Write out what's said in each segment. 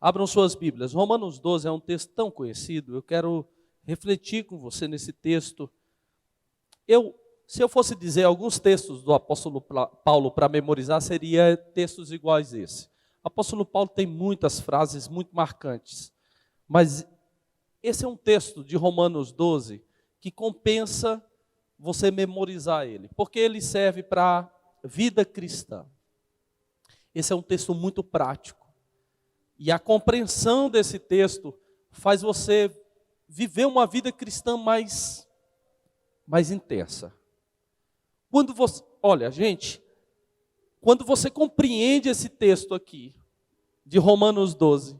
Abram suas Bíblias. Romanos 12 é um texto tão conhecido. Eu quero refletir com você nesse texto. Se eu fosse dizer alguns textos do apóstolo Paulo para memorizar, seria textos iguais a esse. O apóstolo Paulo tem muitas frases muito marcantes, mas esse é um texto de Romanos 12 que compensa você memorizar ele, porque ele serve para a vida cristã. Esse é um texto muito prático. E a compreensão desse texto faz você viver uma vida cristã mais intensa. Quando você compreende esse texto aqui, de Romanos 12,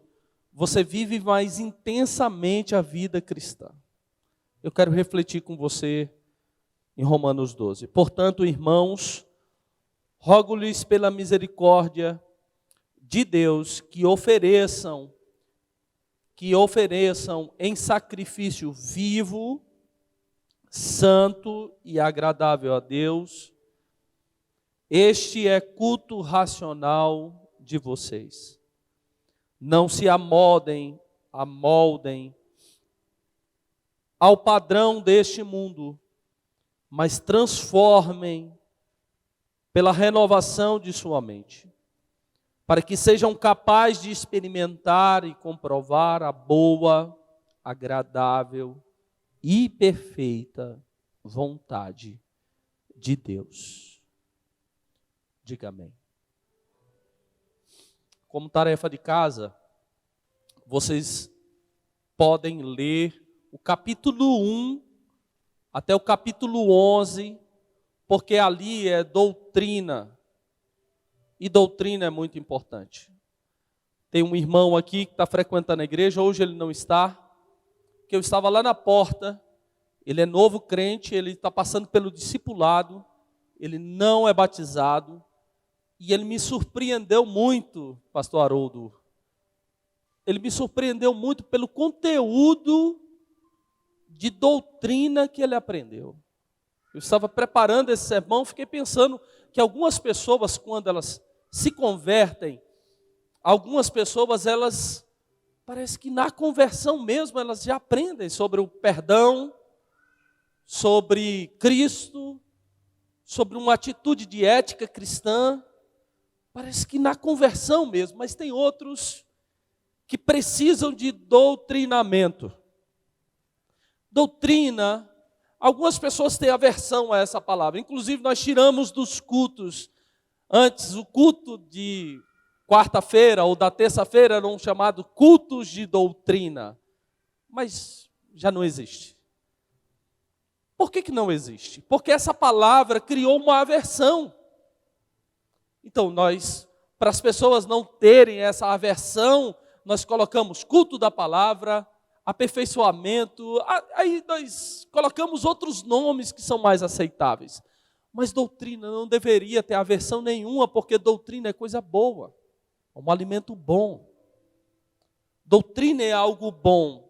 você vive mais intensamente a vida cristã. Eu quero refletir com você em Romanos 12. Portanto, irmãos, rogo-lhes pela misericórdia de Deus que ofereçam em sacrifício vivo, santo e agradável a Deus. Este é culto racional de vocês. Não se amoldem ao padrão deste mundo, mas transformem pela renovação de sua mente, para que sejam capazes de experimentar e comprovar a boa, agradável e perfeita vontade de Deus. Diga amém. Como tarefa de casa, vocês podem ler o capítulo 1 até o capítulo 11, porque ali é doutrina. E doutrina é muito importante. Tem um irmão aqui que está frequentando a igreja, hoje ele não está, que eu estava lá na porta, ele é novo crente, ele está passando pelo discipulado, ele não é batizado, e ele me surpreendeu muito, pastor Haroldo, ele me surpreendeu muito pelo conteúdo de doutrina que ele aprendeu. Eu estava preparando esse sermão, fiquei pensando que algumas pessoas, quando elas se convertem, algumas pessoas, elas, parece que na conversão mesmo, elas já aprendem sobre o perdão, sobre Cristo, sobre uma atitude de ética cristã, parece que na conversão mesmo, mas tem outros que precisam de doutrinamento. Doutrina, algumas pessoas têm aversão a essa palavra, inclusive nós tiramos dos cultos. Antes, o culto de quarta-feira ou da terça-feira eram chamados cultos de doutrina, mas já não existe. Por que não existe? Porque essa palavra criou uma aversão. Então, para as pessoas não terem essa aversão, nós colocamos culto da palavra, aperfeiçoamento, aí nós colocamos outros nomes que são mais aceitáveis. Mas doutrina não deveria ter aversão nenhuma, porque doutrina é coisa boa, é um alimento bom. Doutrina é algo bom.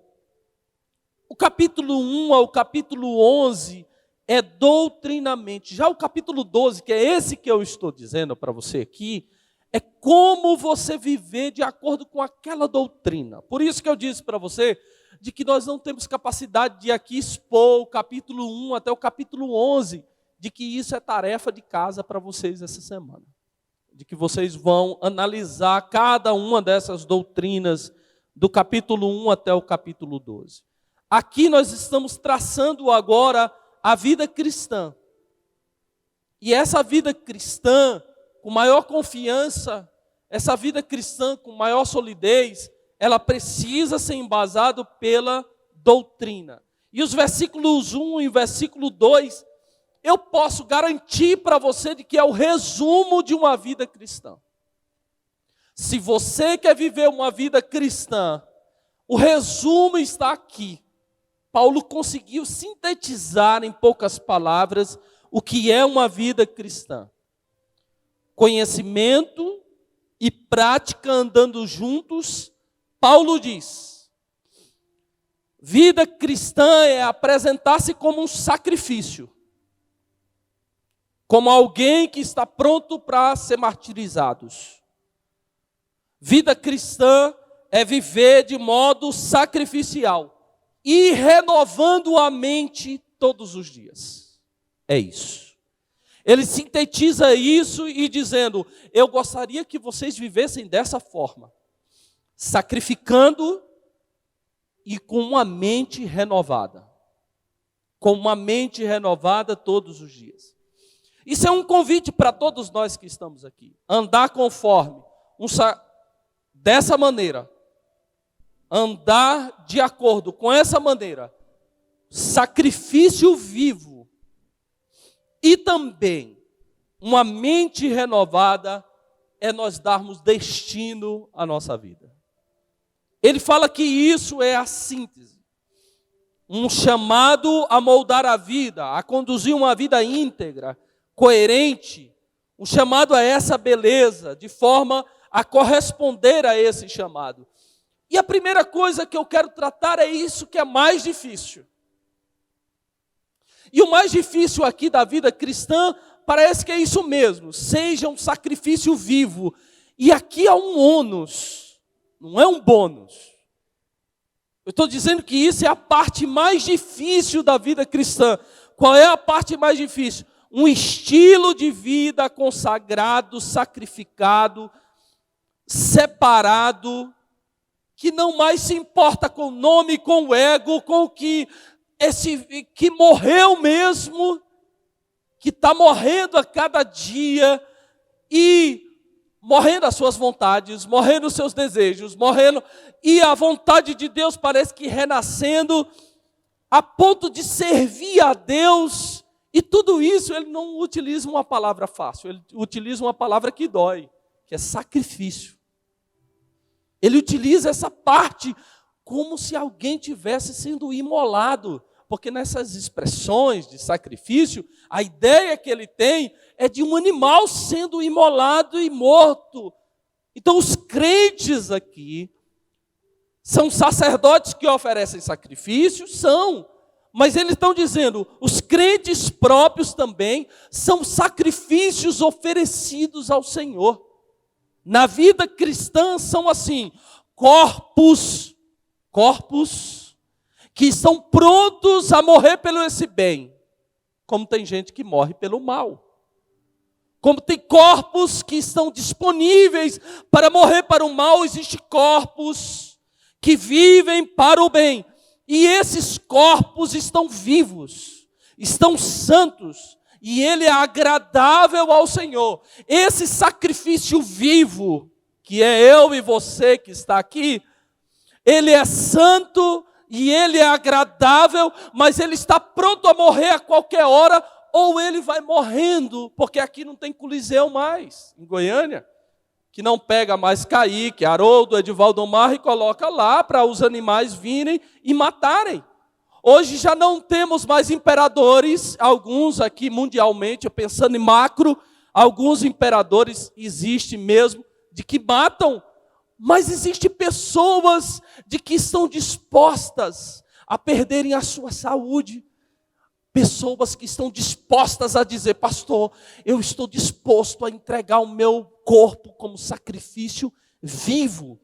O capítulo 1 ao capítulo 11 é doutrinamente. Já o capítulo 12, que é esse que eu estou dizendo para você aqui, é como você viver de acordo com aquela doutrina. Por isso que eu disse para você de que nós não temos capacidade de aqui expor o capítulo 1 até o capítulo 11, de que isso é tarefa de casa para vocês essa semana. De que vocês vão analisar cada uma dessas doutrinas do capítulo 1 até o capítulo 12. Aqui nós estamos traçando agora a vida cristã. E essa vida cristã, com maior confiança, essa vida cristã com maior solidez, ela precisa ser embasada pela doutrina. E os versículos 1 e o versículo 2, eu posso garantir para você de que é o resumo de uma vida cristã. Se você quer viver uma vida cristã, o resumo está aqui. Paulo conseguiu sintetizar em poucas palavras o que é uma vida cristã. Conhecimento e prática andando juntos. Paulo diz: vida cristã é apresentar-se como um sacrifício, como alguém que está pronto para ser martirizado. Vida cristã é viver de modo sacrificial e renovando a mente todos os dias. É isso. Ele sintetiza isso e dizendo: eu gostaria que vocês vivessem dessa forma, sacrificando e com uma mente renovada. Com uma mente renovada todos os dias. Isso é um convite para todos nós que estamos aqui. Andar conforme, dessa maneira. Andar de acordo com essa maneira. Sacrifício vivo. E também, uma mente renovada é nós darmos destino à nossa vida. Ele fala que isso é a síntese. Um chamado a moldar a vida, a conduzir uma vida íntegra, coerente. Um chamado a essa beleza, de forma a corresponder a esse chamado. E a primeira coisa que eu quero tratar é isso que é mais difícil. E o mais difícil aqui da vida cristã parece que é isso mesmo, seja um sacrifício vivo. E aqui há um ônus, não é um bônus. Eu estou dizendo que isso é a parte mais difícil da vida cristã. Qual é a parte mais difícil? Um estilo de vida consagrado, sacrificado, separado, que não mais se importa com o nome, com o ego, com o que morreu mesmo, que está morrendo a cada dia e morrendo as suas vontades, morrendo os seus desejos, morrendo, e a vontade de Deus parece que renascendo, a ponto de servir a Deus, e tudo isso ele não utiliza uma palavra fácil, ele utiliza uma palavra que dói, que é sacrifício. Ele utiliza essa parte como se alguém tivesse sendo imolado, porque nessas expressões de sacrifício, a ideia que ele tem é de um animal sendo imolado e morto. Então os crentes aqui são sacerdotes que oferecem sacrifícios? São. Mas eles estão dizendo, os crentes próprios também são sacrifícios oferecidos ao Senhor. Na vida cristã são assim, corpos que estão prontos a morrer pelo esse bem, como tem gente que morre pelo mal. Como tem corpos que estão disponíveis para morrer para o mal, existem corpos que vivem para o bem. E esses corpos estão vivos, estão santos, e ele é agradável ao Senhor. Esse sacrifício vivo, que é eu e você que está aqui, ele é santo e ele é agradável, mas ele está pronto a morrer a qualquer hora, ou ele vai morrendo, porque aqui não tem coliseu mais, em Goiânia, que não pega mais Kaique, Haroldo, Edivaldo Mar e coloca lá para os animais virem e matarem. Hoje já não temos mais imperadores, alguns aqui mundialmente, pensando em macro, alguns imperadores existem mesmo, de que matam, mas existem pessoas de que estão dispostas a perderem a sua saúde. Pessoas que estão dispostas a dizer, pastor, eu estou disposto a entregar o meu corpo como sacrifício vivo.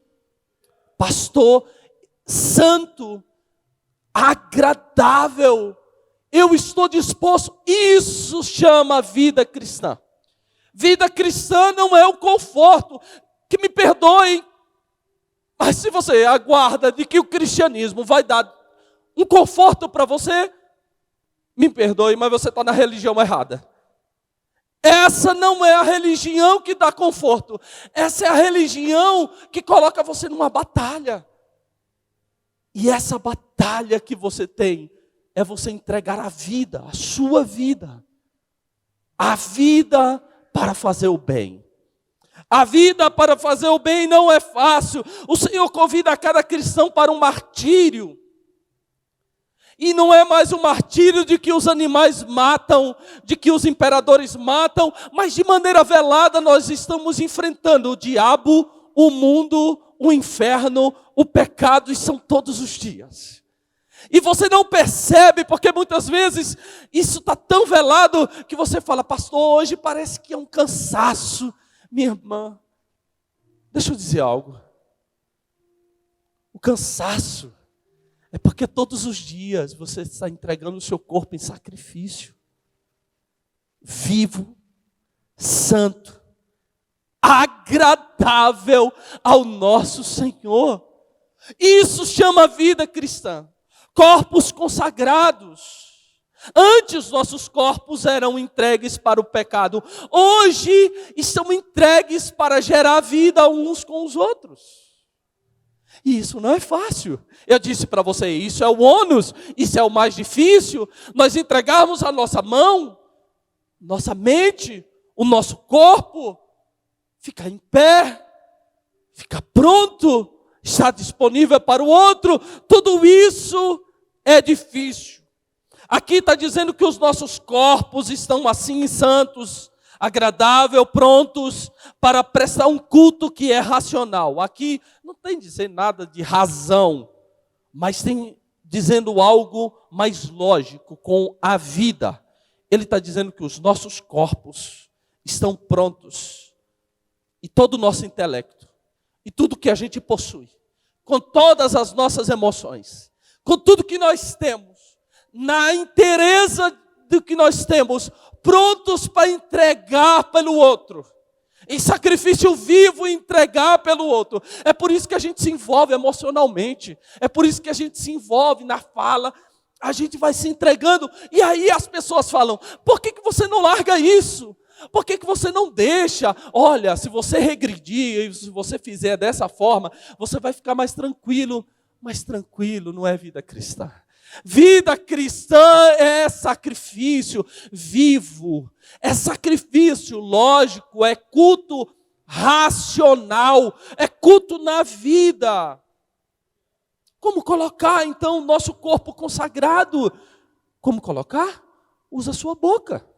Pastor, santo, agradável, eu estou disposto. Isso chama vida cristã. Vida cristã não é o conforto. Que me perdoem, mas se você aguarda de que o cristianismo vai dar um conforto para você, me perdoe, mas você está na religião errada. Essa não é a religião que dá conforto. Essa é a religião que coloca você numa batalha. E essa batalha que você tem é você entregar a vida, a sua vida. A vida para fazer o bem. A vida para fazer o bem não é fácil. O Senhor convida cada cristão para um martírio. E não é mais um martírio de que os animais matam, de que os imperadores matam, mas de maneira velada nós estamos enfrentando o diabo, o mundo, o inferno, o pecado, e são todos os dias. E você não percebe, porque muitas vezes isso está tão velado que você fala, pastor, hoje parece que é um cansaço. Minha irmã, deixa eu dizer algo. o cansaço, é porque todos os dias você está entregando o seu corpo em sacrifício, vivo, santo, agradável ao nosso Senhor. Isso chama vida cristã. Corpos consagrados. Antes nossos corpos eram entregues para o pecado. Hoje estão entregues para gerar vida uns com os outros. E isso não é fácil. Eu disse para você, isso é o ônus, isso é o mais difícil. Nós entregarmos a nossa mão, nossa mente, o nosso corpo, ficar em pé, ficar pronto, estar disponível para o outro. Tudo isso é difícil. Aqui está dizendo que os nossos corpos estão assim santos, agradável, prontos para prestar um culto que é racional. Aqui não tem dizendo nada de razão, mas tem dizendo algo mais lógico com a vida. Ele está dizendo que os nossos corpos estão prontos, e todo o nosso intelecto, e tudo que a gente possui, com todas as nossas emoções, com tudo que nós temos, na inteireza do que nós temos, prontos para entregar pelo outro, em sacrifício vivo, entregar pelo outro. É por isso que a gente se envolve emocionalmente, é por isso que a gente se envolve na fala, a gente vai se entregando, e aí as pessoas falam, por que você não larga isso? Por que você não deixa? Olha, se você regredir, se você fizer dessa forma, você vai ficar mais tranquilo. Mas tranquilo não é vida cristã. Vida cristã é sacrifício vivo, é sacrifício lógico, é culto racional, é culto na vida. Como colocar então o nosso corpo consagrado? Como colocar? Usa a sua boca,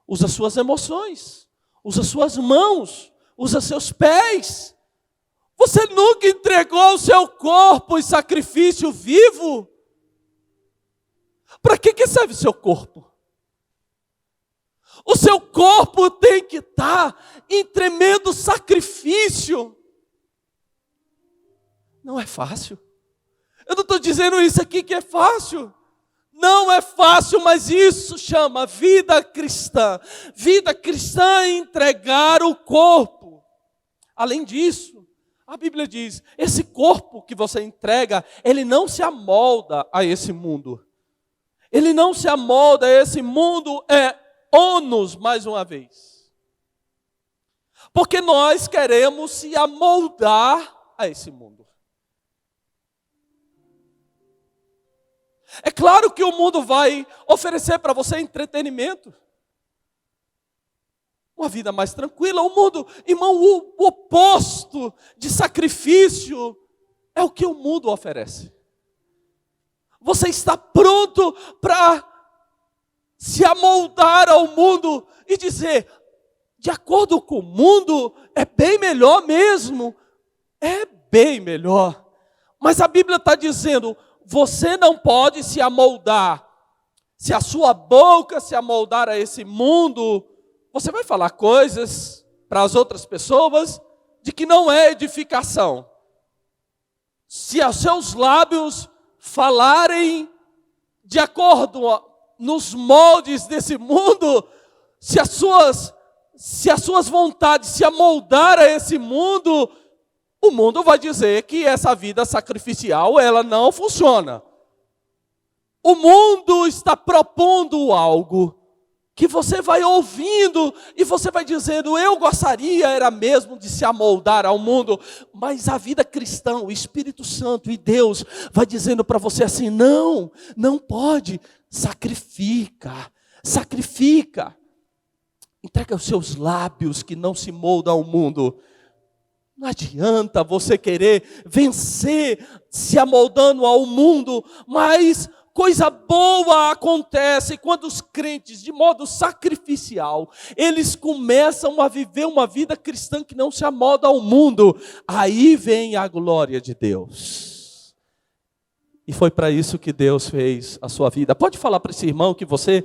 usa suas emoções, usa suas mãos, usa seus pés. Você nunca entregou o seu corpo em sacrifício vivo? Para que serve o seu corpo? O seu corpo tem que estar em tremendo sacrifício. Não é fácil. Eu não estou dizendo isso aqui que é fácil. Não é fácil, mas isso chama vida cristã. Vida cristã é entregar o corpo. Além disso, a Bíblia diz, esse corpo que você entrega, ele não se amolda a esse mundo. Ele não se amolda a esse mundo, é ônus mais uma vez. Porque nós queremos se amoldar a esse mundo. É claro que o mundo vai oferecer para você entretenimento. Uma vida mais tranquila. O mundo, irmão, o oposto de sacrifício é o que o mundo oferece. Você está pronto para se amoldar ao mundo e dizer, de acordo com o mundo, é bem melhor mesmo. É bem melhor. Mas a Bíblia está dizendo, você não pode se amoldar. Se a sua boca se amoldar a esse mundo, você vai falar coisas para as outras pessoas de que não é edificação. Se os seus lábios falarem de acordo nos moldes desse mundo, se as suas vontades se amoldar a esse mundo, o mundo vai dizer que essa vida sacrificial, ela não funciona. O mundo está propondo algo que você vai ouvindo e você vai dizendo, eu gostaria era mesmo de se amoldar ao mundo, mas a vida cristã, o Espírito Santo e Deus vai dizendo para você assim, não pode, sacrifica, entrega os seus lábios que não se moldam ao mundo. Não adianta você querer vencer se amoldando ao mundo, mas coisa boa acontece quando os crentes, de modo sacrificial, eles começam a viver uma vida cristã que não se amolda ao mundo. Aí vem a glória de Deus. E foi para isso que Deus fez a sua vida. Pode falar para esse irmão que você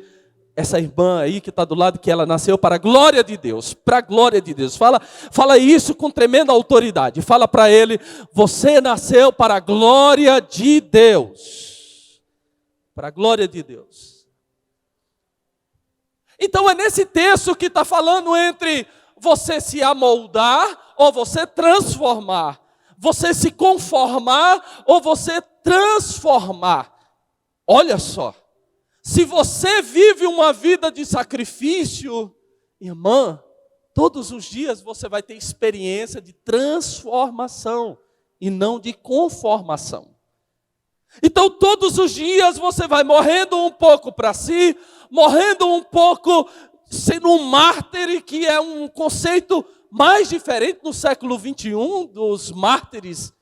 essa irmã aí que está do lado, que ela nasceu para a glória de Deus, para a glória de Deus. Fala isso com tremenda autoridade. Fala para ele: você nasceu para a glória de Deus. Para a glória de Deus. Então é nesse texto que está falando entre você se amoldar ou você transformar. Você se conformar ou você transformar. Olha só. Se você vive uma vida de sacrifício, irmã, todos os dias você vai ter experiência de transformação e não de conformação. Então todos os dias você vai morrendo um pouco para si, morrendo um pouco sendo um mártir, que é um conceito mais diferente no século 21 dos mártires,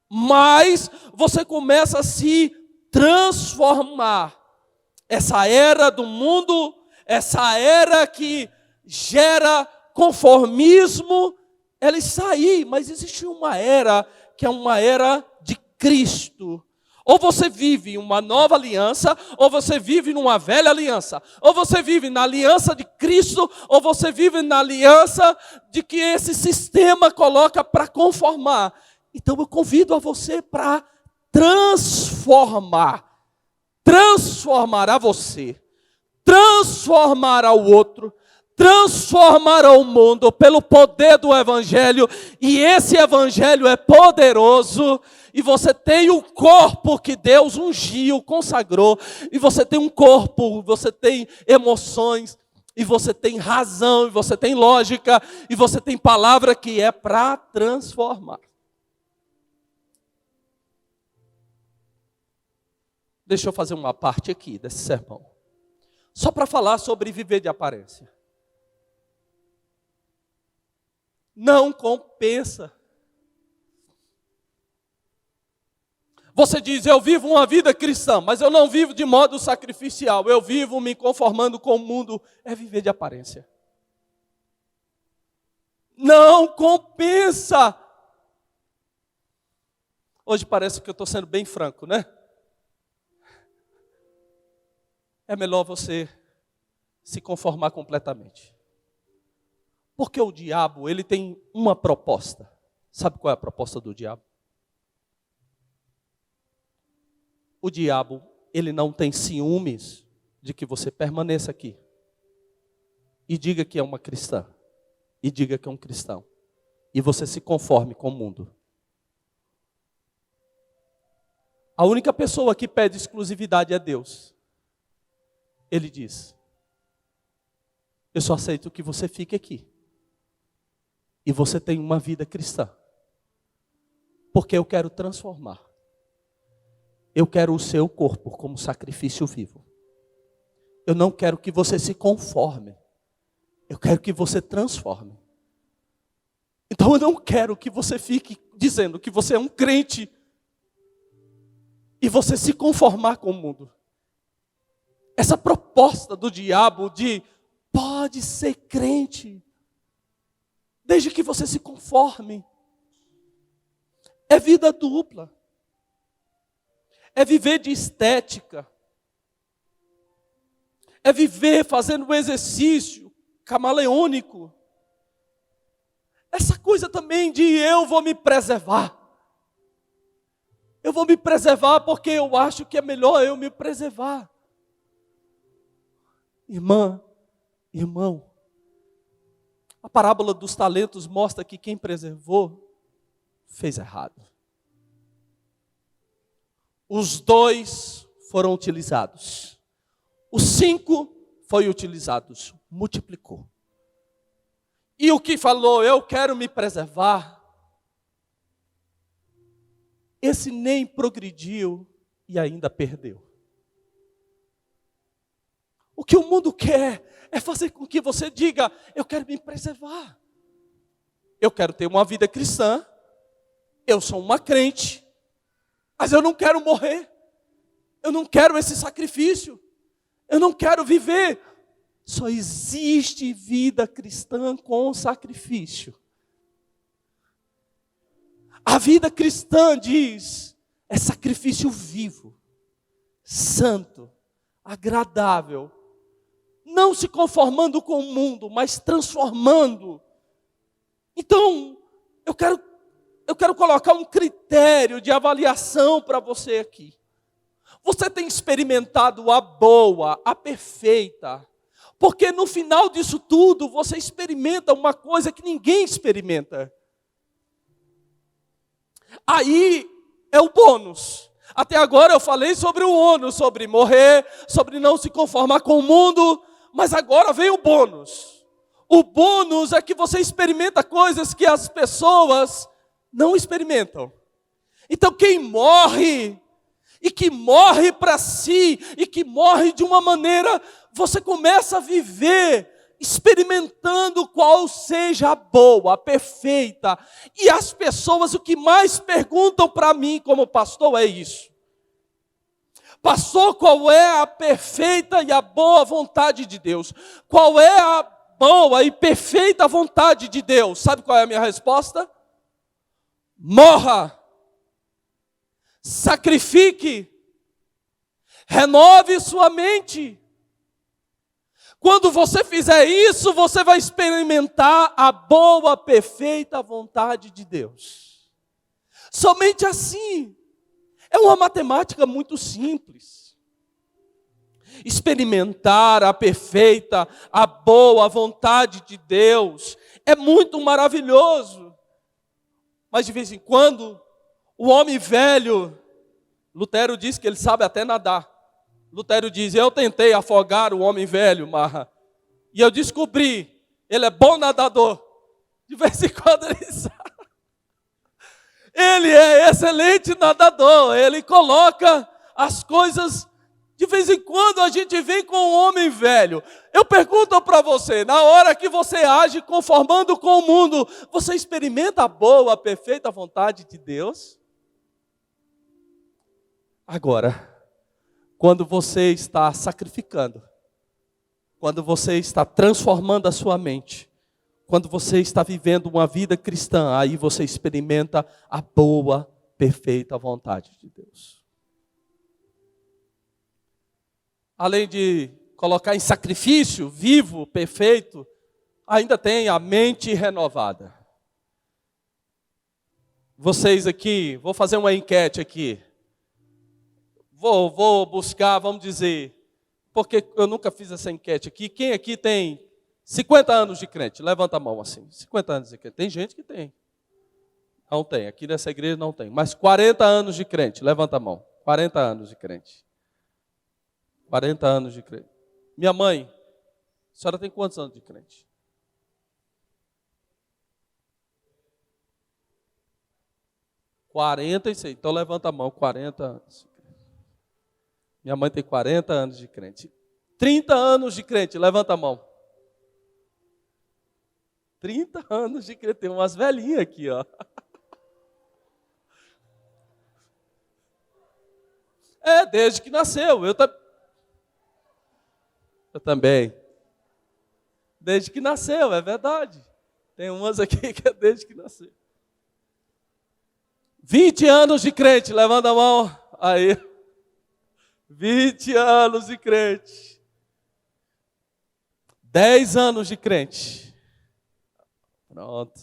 mas você começa a se transformar. Essa era do mundo, essa era que gera conformismo, ela está aí, mas existe uma era que é uma era de Cristo. Ou você vive uma nova aliança, ou você vive numa velha aliança. Ou você vive na aliança de Cristo, ou você vive na aliança de que esse sistema coloca para conformar. Então eu convido a você para transformar a você, transformar ao outro, transformar ao mundo pelo poder do Evangelho. E esse Evangelho é poderoso. E você tem o corpo que Deus ungiu, consagrou. E você tem um corpo, você tem emoções, e você tem razão, e você tem lógica, e você tem palavra que é para transformar. Deixa eu fazer uma parte aqui desse sermão. Só para falar sobre viver de aparência. Não compensa. Você diz: eu vivo uma vida cristã, mas eu não vivo de modo sacrificial. Eu vivo me conformando com o mundo. É viver de aparência. Não compensa. Hoje parece que eu estou sendo bem franco, né? É melhor você se conformar completamente. Porque o diabo, ele tem uma proposta. Sabe qual é a proposta do diabo? O diabo, ele não tem ciúmes de que você permaneça aqui. E diga que é uma cristã. E diga que é um cristão. E você se conforme com o mundo. A única pessoa que pede exclusividade é Deus. Ele diz: eu só aceito que você fique aqui. E você tenha uma vida cristã. Porque eu quero transformar. Eu quero o seu corpo como sacrifício vivo. Eu não quero que você se conforme. Eu quero que você transforme. Então eu não quero que você fique dizendo que você é um crente e você se conformar com o mundo. Essa proposta do diabo de pode ser crente, desde que você se conforme. É vida dupla. É viver de estética. É viver fazendo um exercício camaleônico. Essa coisa também de eu vou me preservar. Eu vou me preservar porque eu acho que é melhor eu me preservar. Irmã, irmão, a parábola dos talentos mostra que quem preservou fez errado. Os 2 foram utilizados. Os 5 foi utilizados, multiplicou. E o que falou, eu quero me preservar, esse nem progrediu e ainda perdeu. O que o mundo quer é fazer com que você diga: eu quero me preservar. Eu quero ter uma vida cristã. Eu sou uma crente. Mas eu não quero morrer. Eu não quero esse sacrifício. Eu não quero viver. Só existe vida cristã com sacrifício. A vida cristã diz, é sacrifício vivo, santo, agradável, não se conformando com o mundo, mas transformando. Então, eu quero colocar um critério de avaliação para você aqui. Você tem experimentado a boa, a perfeita, porque no final disso tudo, você experimenta uma coisa que ninguém experimenta. Aí é o bônus. Até agora eu falei sobre o ônus, sobre morrer, sobre não se conformar com o mundo, mas agora vem o bônus. O bônus é que você experimenta coisas que as pessoas não experimentam. Então quem morre, e que morre para si, e que morre de uma maneira, você começa a viver experimentando qual seja a boa, a perfeita. E as pessoas o que mais perguntam para mim como pastor é isso. Pastor, qual é a perfeita e a boa vontade de Deus? Qual é a boa e perfeita vontade de Deus? Sabe qual é a minha resposta? Morra, sacrifique, renove sua mente. Quando você fizer isso, você vai experimentar a boa, perfeita vontade de Deus. Somente assim. É uma matemática muito simples. Experimentar a perfeita, a boa vontade de Deus é muito maravilhoso. Mas de vez em quando, o homem velho, Lutero diz que ele sabe até nadar. Lutero diz, eu tentei afogar o homem velho, Marra, e eu descobri, ele é bom nadador. De vez em quando ele sabe. Ele é excelente nadador, ele coloca as coisas, de vez em quando a gente vem com um homem velho. Eu pergunto para você, na hora que você age conformando com o mundo, você experimenta a boa, a perfeita vontade de Deus? Agora, quando você está sacrificando, quando você está transformando a sua mente, quando você está vivendo uma vida cristã, aí você experimenta a boa, perfeita vontade de Deus. Além de colocar em sacrifício, vivo, perfeito, ainda tem a mente renovada. Vocês aqui, vou fazer uma enquete aqui. Vou buscar, vamos dizer, porque eu nunca fiz essa enquete aqui. Quem aqui tem 50 anos de crente? Levanta a mão assim. 50 anos de crente. Tem gente que tem. Não tem. Aqui nessa igreja não tem. Mas 40 anos de crente. Levanta a mão. 40 anos de crente. 40 anos de crente. Minha mãe, a senhora tem quantos anos de crente? 46. Então levanta a mão. 40 anos. Minha mãe tem 40 anos de crente. 30 anos de crente. Levanta a mão. 30 anos de crente. Tem umas velhinhas aqui, ó. É, desde que nasceu. Eu também. Desde que nasceu, é verdade. Tem umas aqui que é desde que nasceu. 20 anos de crente. Levanta a mão. Aí. 20 anos de crente. 10 anos de crente. Pronto.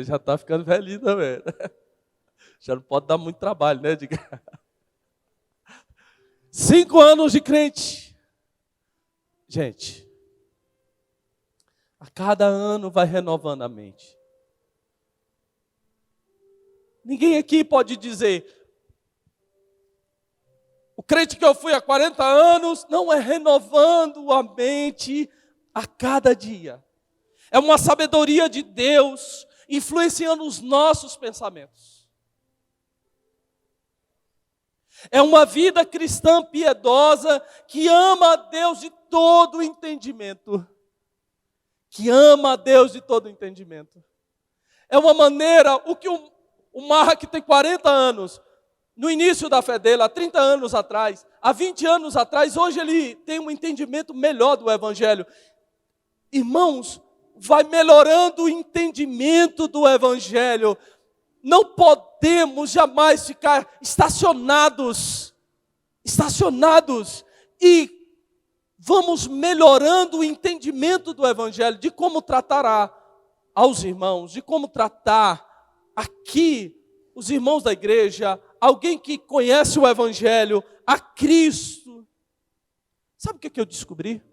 Já está ficando velhinho também. Já não pode dar muito trabalho, né? 5 anos de crente. Gente, a cada ano vai renovando a mente. Ninguém aqui pode dizer, o crente que eu fui há 40 anos, não é renovando a mente a cada dia. É uma sabedoria de Deus influenciando os nossos pensamentos. É uma vida cristã piedosa que ama a Deus de todo entendimento. Que ama a Deus de todo entendimento. É uma maneira, o que o Marra que tem 40 anos, no início da fé dele, há 30 anos atrás, há 20 anos atrás, hoje ele tem um entendimento melhor do Evangelho. Irmãos, vai melhorando o entendimento do Evangelho. Não podemos jamais ficar estacionados e vamos melhorando o entendimento do Evangelho, de como tratar aos irmãos, de como tratar aqui os irmãos da igreja, alguém que conhece o Evangelho, a Cristo. Sabe o que eu descobri?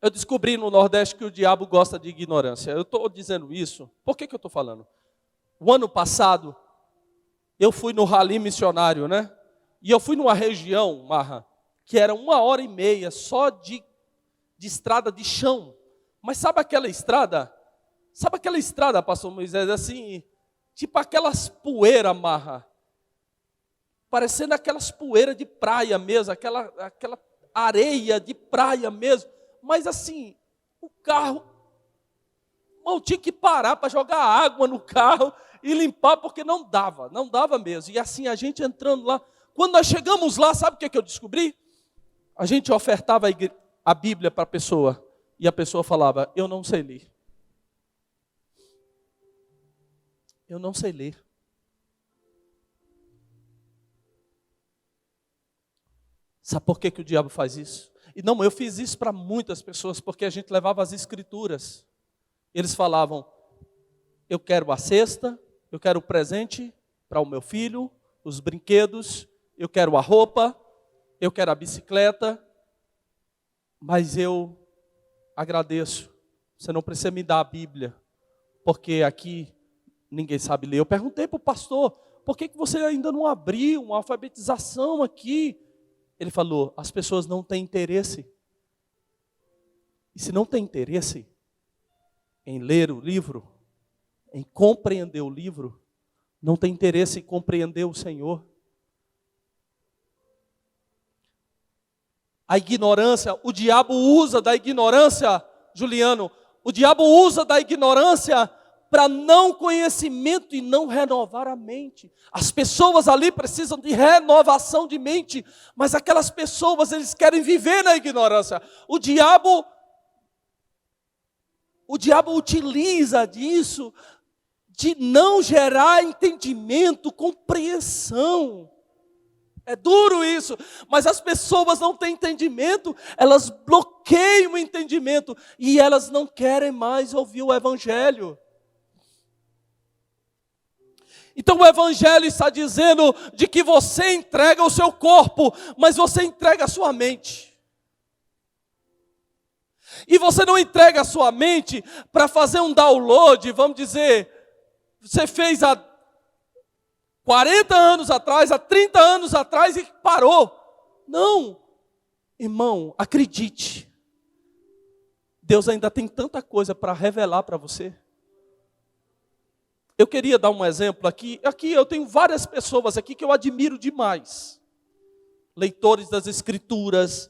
Eu descobri no Nordeste que o diabo gosta de ignorância. Eu estou dizendo isso, por que eu estou falando? O ano passado, eu fui no rally missionário, né? E eu fui numa região, Marra, que era 1h30 só de estrada de chão. Mas sabe aquela estrada? Sabe aquela estrada, pastor Moisés, assim, tipo aquelas poeiras, Marra, parecendo aquelas poeiras de praia mesmo, aquela areia de praia mesmo, mas assim, o carro, eu tinha que parar para jogar água no carro e limpar, porque não dava mesmo. E assim, a gente entrando lá, quando nós chegamos lá, sabe o que eu descobri? A gente ofertava a Bíblia para a pessoa, e a pessoa falava, eu não sei ler. Eu não sei ler. Sabe por que o diabo faz isso? E não, eu fiz isso para muitas pessoas, porque a gente levava as escrituras. Eles falavam, eu quero a cesta, eu quero o presente para o meu filho, os brinquedos, eu quero a roupa, eu quero a bicicleta, mas eu agradeço, você não precisa me dar a Bíblia, porque aqui ninguém sabe ler. Eu perguntei para o pastor, por que você ainda não abriu uma alfabetização aqui? Ele falou, as pessoas não têm interesse. E se não tem interesse em ler o livro, em compreender o livro, não tem interesse em compreender o Senhor. A ignorância, o diabo usa da ignorância, Juliano, o diabo usa da ignorância para não conhecimento e não renovar a mente. As pessoas ali precisam de renovação de mente, mas aquelas pessoas, eles querem viver na ignorância. O diabo utiliza disso, de não gerar entendimento, compreensão. É duro isso, mas as pessoas não têm entendimento, elas bloqueiam o entendimento e elas não querem mais ouvir o Evangelho. Então o Evangelho está dizendo de que você entrega o seu corpo, mas você entrega a sua mente. E você não entrega a sua mente para fazer um download, vamos dizer, você fez há 40 anos atrás, há 30 anos atrás e parou. Não, irmão, acredite. Deus ainda tem tanta coisa para revelar para você. Eu queria dar um exemplo aqui. Aqui eu tenho várias pessoas aqui que eu admiro demais. Leitores das Escrituras,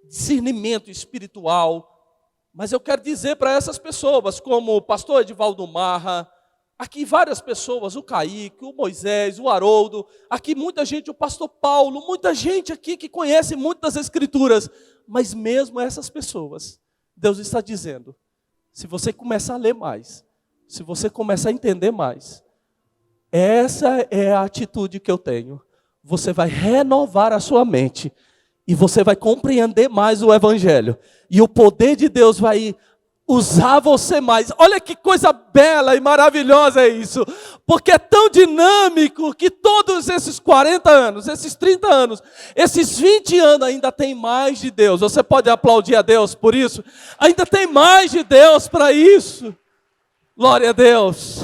discernimento espiritual. Mas eu quero dizer para essas pessoas, como o pastor Edivaldo Marra, aqui várias pessoas, o Kaique, o Moisés, o Haroldo, aqui muita gente, o pastor Paulo, muita gente aqui que conhece muito das Escrituras. Mas mesmo essas pessoas, Deus está dizendo, se você começar a ler mais, se você começar a entender mais, essa é a atitude que eu tenho. Você vai renovar a sua mente e você vai compreender mais o Evangelho. E o poder de Deus vai usar você mais. Olha que coisa bela e maravilhosa é isso. Porque é tão dinâmico que todos esses 40 anos, esses 30 anos, esses 20 anos ainda tem mais de Deus. Você pode aplaudir a Deus por isso? Ainda tem mais de Deus para isso. Glória a Deus.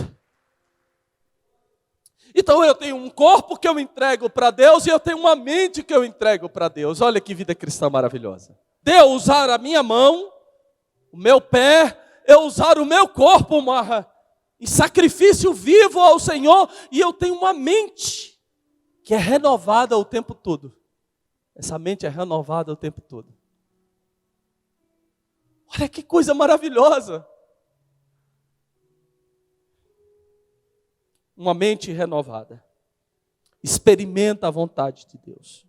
Então eu tenho um corpo que eu entrego para Deus e eu tenho uma mente que eu entrego para Deus. Olha que vida cristã maravilhosa. Deus usar a minha mão, o meu pé, eu usar o meu corpo, Marra, em sacrifício vivo ao Senhor, e eu tenho uma mente que é renovada o tempo todo. Essa mente é renovada o tempo todo. Olha que coisa maravilhosa. Uma mente renovada. Experimenta a vontade de Deus.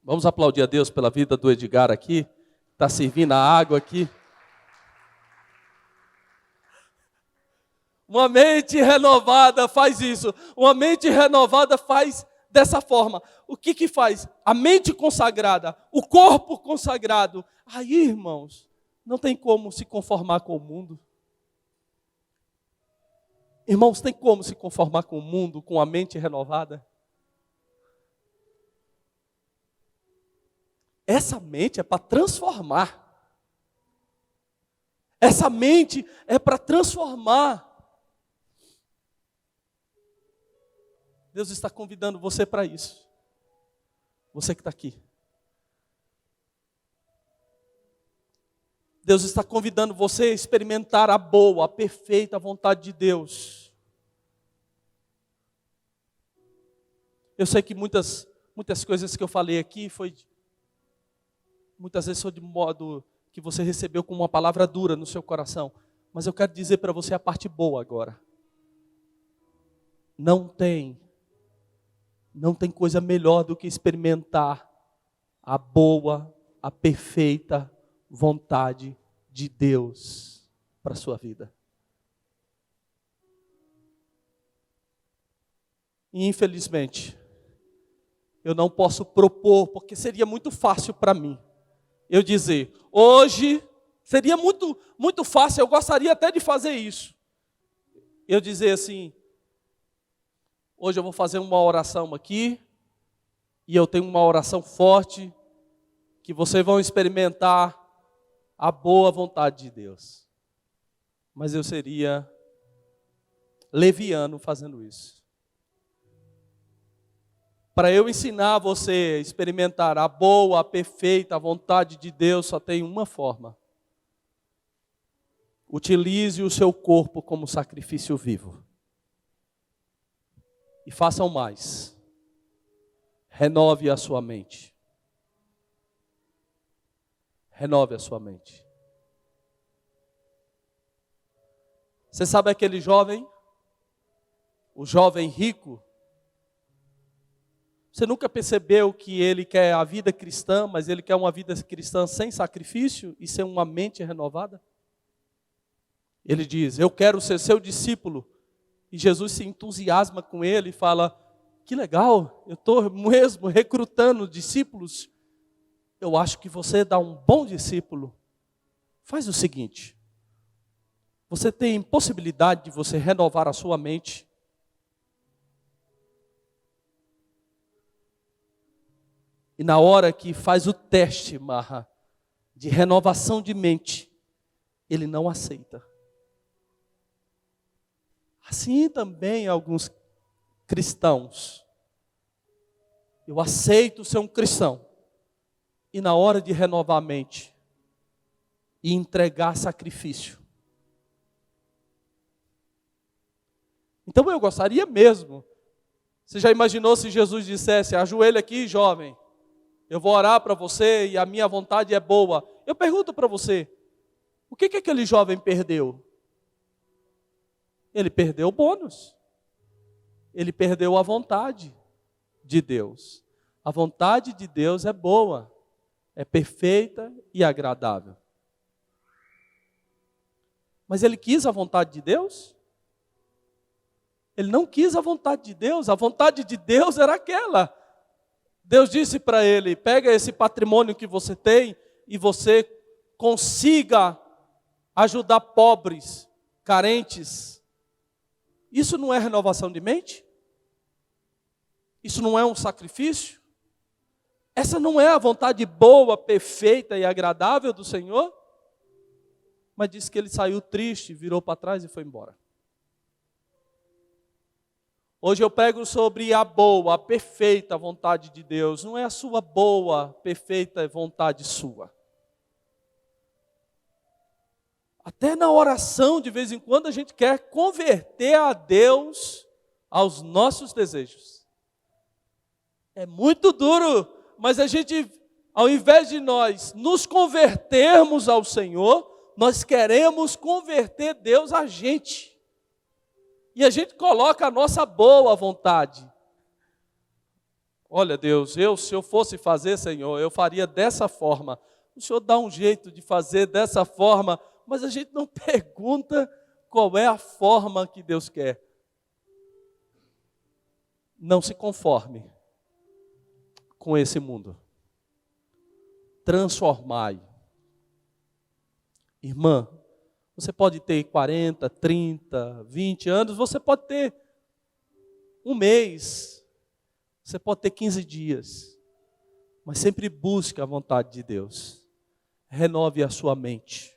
Vamos aplaudir a Deus pela vida do Edgar aqui. Está servindo a água aqui. Uma mente renovada faz isso. Uma mente renovada faz dessa forma, o que que faz? A mente consagrada, o corpo consagrado. Aí, irmãos, não tem como se conformar com o mundo. Irmãos, tem como se conformar com o mundo, com a mente renovada? Essa mente é para transformar. Essa mente é para transformar. Deus está convidando você para isso. Você que está aqui. Deus está convidando você a experimentar a boa, a perfeita vontade de Deus. Eu sei que muitas coisas que eu falei aqui muitas vezes foi de modo que você recebeu com uma palavra dura no seu coração. Mas eu quero dizer para você a parte boa agora. Não tem coisa melhor do que experimentar a boa, a perfeita vontade de Deus para a sua vida. E infelizmente, eu não posso propor, porque seria muito fácil para mim eu dizer, hoje, seria muito fácil, eu gostaria até de fazer isso. Eu dizer assim, hoje eu vou fazer uma oração aqui, e eu tenho uma oração forte, que vocês vão experimentar a boa vontade de Deus. Mas eu seria leviano fazendo isso. Para eu ensinar você a experimentar a boa, a perfeita vontade de Deus, só tem uma forma. Utilize o seu corpo como sacrifício vivo. E façam mais. Renove a sua mente. Renove a sua mente. Você sabe aquele jovem? O jovem rico? Você nunca percebeu que ele quer a vida cristã, mas ele quer uma vida cristã sem sacrifício e sem uma mente renovada? Ele diz, eu quero ser seu discípulo. E Jesus se entusiasma com ele e fala, que legal, eu estou mesmo recrutando discípulos. Eu acho que você dá um bom discípulo. Faz o seguinte, você tem possibilidade de você renovar a sua mente. E na hora que faz o teste, Marra, de renovação de mente, ele não aceita. Assim também alguns cristãos. Eu aceito ser um cristão. E na hora de renovar a mente e entregar sacrifício. Então eu gostaria mesmo. Você já imaginou se Jesus dissesse, ajoelha aqui, jovem. Eu vou orar para você e a minha vontade é boa. Eu pergunto para você, o que aquele jovem perdeu? Ele perdeu o bônus. Ele perdeu a vontade de Deus. A vontade de Deus é boa, é perfeita e agradável. Mas ele quis a vontade de Deus? Ele não quis a vontade de Deus. A vontade de Deus era aquela. Deus disse para ele, pega esse patrimônio que você tem e você consiga ajudar pobres, carentes. Isso não é renovação de mente? Isso não é um sacrifício? Essa não é a vontade boa, perfeita e agradável do Senhor? Mas diz que ele saiu triste, virou para trás e foi embora. Hoje eu prego sobre a boa, a perfeita vontade de Deus. Não é a sua boa, perfeita vontade sua. Até na oração, de vez em quando, a gente quer converter a Deus aos nossos desejos. É muito duro, mas a gente, ao invés de nós nos convertermos ao Senhor, nós queremos converter Deus a gente. E a gente coloca a nossa boa vontade. Olha, Deus, se eu fosse fazer, Senhor, eu faria dessa forma. O Senhor dá um jeito de fazer dessa forma, mas a gente não pergunta qual é a forma que Deus quer. Não se conforme com esse mundo. Transformai. Irmã, você pode ter 40, 30, 20 anos, você pode ter um mês, você pode ter 15 dias, mas sempre busque a vontade de Deus. Renove a sua mente.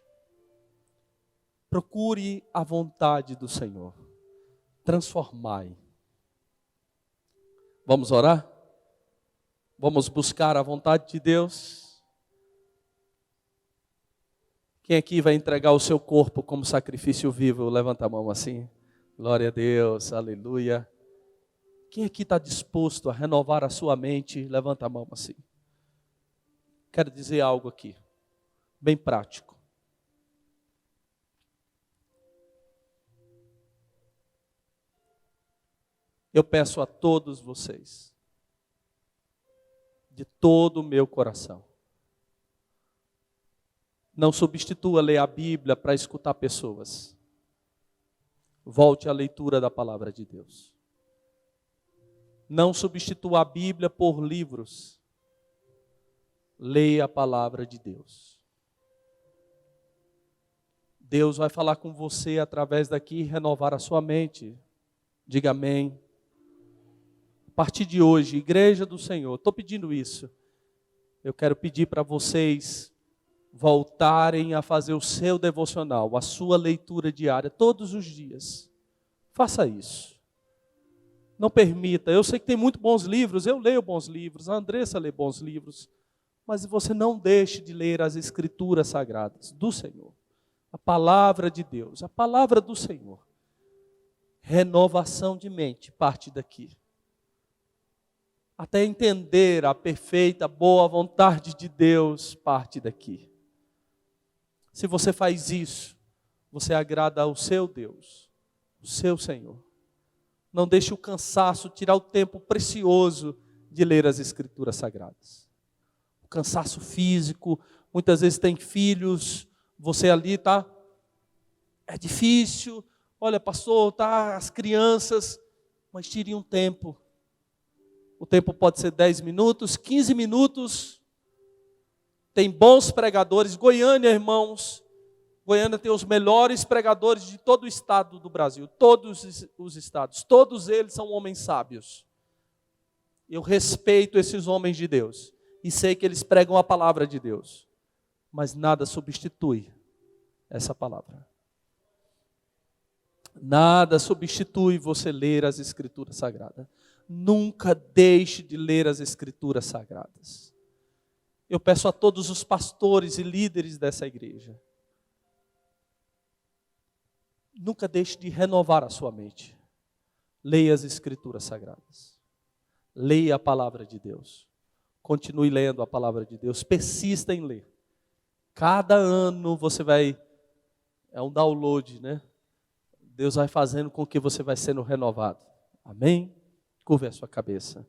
Procure a vontade do Senhor. Transformai. Vamos orar? Vamos buscar a vontade de Deus? Quem aqui vai entregar o seu corpo como sacrifício vivo? Levanta a mão assim. Glória a Deus, aleluia. Quem aqui está disposto a renovar a sua mente? Levanta a mão assim. Quero dizer algo aqui, bem prático. Eu peço a todos vocês, de todo o meu coração, não substitua ler a Bíblia para escutar pessoas. Volte à leitura da palavra de Deus. Não substitua a Bíblia por livros. Leia a palavra de Deus. Deus vai falar com você através daqui e renovar a sua mente. Diga amém. A partir de hoje, Igreja do Senhor, estou pedindo isso. Eu quero pedir para vocês voltarem a fazer o seu devocional, a sua leitura diária, todos os dias. Faça isso. Não permita, eu sei que tem muito bons livros, eu leio bons livros, a Andressa lê bons livros, mas você não deixe de ler as Escrituras Sagradas do Senhor. A palavra de Deus, a palavra do Senhor. Renovação de mente parte daqui. Até entender a perfeita, boa vontade de Deus parte daqui. Se você faz isso, você agrada ao seu Deus, o seu Senhor. Não deixe o cansaço tirar o tempo precioso de ler as Escrituras Sagradas. O cansaço físico, muitas vezes tem filhos, você ali está, é difícil, olha pastor, tá as crianças, mas tire um tempo. O tempo pode ser 10 minutos, 15 minutos. Tem bons pregadores. Goiânia, irmãos. Goiânia tem os melhores pregadores de todo o estado do Brasil. Todos os estados. Todos eles são homens sábios. Eu respeito esses homens de Deus. E sei que eles pregam a palavra de Deus. Mas nada substitui essa palavra. Nada substitui você ler as Escrituras Sagradas. Nunca deixe de ler as Escrituras Sagradas. Eu peço a todos os pastores e líderes dessa igreja, nunca deixe de renovar a sua mente. Leia as Escrituras Sagradas. Leia a palavra de Deus. Continue lendo a palavra de Deus. Persista em ler. Cada ano você vai, é um download, né? Deus vai fazendo com que você vai sendo renovado. Amém? Curve a sua cabeça.